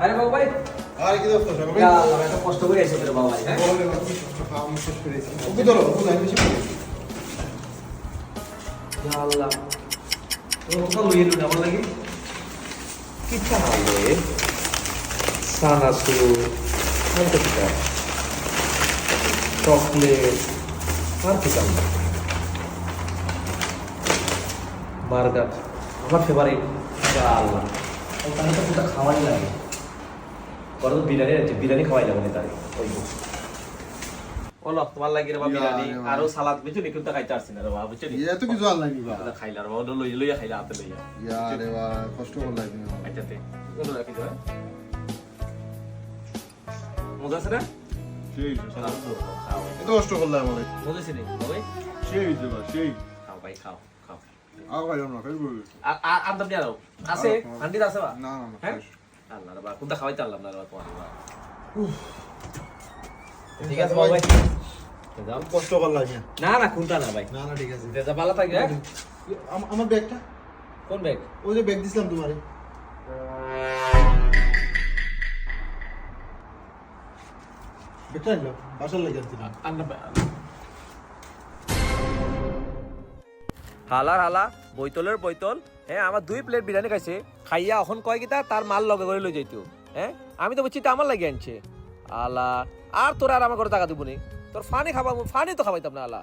আরে বাবু ভাই আর কি দোস্ত সবাই ইয়া আল্লাহ এত কষ্ট করে এসেছে রে বাবু ভাই হ্যাঁ বলে না কি খাওয়া আমি শেষ করেছি ওকে ধরো ওকে লাইন বেশি করেছি ইয়া আল্লাহ ও কত লইলো না আমার লাগি কি চালে সানাসু কোনটা কিটা চকলেট আর কি চাল বার্গার আমার ফেভারিট ইয়া আল্লাহ ও তাহলে তো পুরো খাওয়াই লাগে বড় তো বিরিয়ানি আছে বিরিয়ানি খাওয়াই যাবে না তাই ওই ওলো তোমার লাগি রে বা বিরিয়ানি আরো সালাদ বুঝছো নি কিন্তু খাইতে আসছিস না রে বাবা বুঝছো নি ইয়া তো কিছু আর লাগি বা এটা খাইলা রে বাবা ওটা লইয়া খাইলা হাতে লইয়া ইয়া রে বা কষ্ট করে লাগি না আইতাতে ওলো রাখি দাও মজা আছে না সেই খাও খাও এত কষ্ট করলে আমাদের মজা আছে নি ভাই সেই দেবা সেই খাও ভাই খাও খাও আর ভাই না খাই বল আর আমদাম দিয়া দাও আছে হান্ডিতে আছে বা না না না হ্যাঁ আল্লাহ রে বা কোনটা খাওয়াইতে আল্লাহ না রে বা তোমার বা ঠিক আছে ভাই যাও কষ্ট কর লাগে না না কোনটা না ভাই না না ঠিক আছে দেজা ভালো থাকবে হ্যাঁ আমার ব্যাগটা কোন ব্যাগ ওই যে ব্যাগ দিছিলাম তোমারে বেটা এলো বাসার লাগে দিলাম হালার হালা বইতলের বইতল হ্যাঁ আমার 2 প্লেট বিরিয়ানি খাইছে খাইয়া এখন কয় কিতা তার মাল লগে করে লই যাইতো হ্যাঁ আমি তো বুঝছি তা আমার লাগে আনছে আলা আর তোরা আর আমার করে টাকা দিব নি তোর ফানি খাবা ফানি তো খাবাইতাম না আলা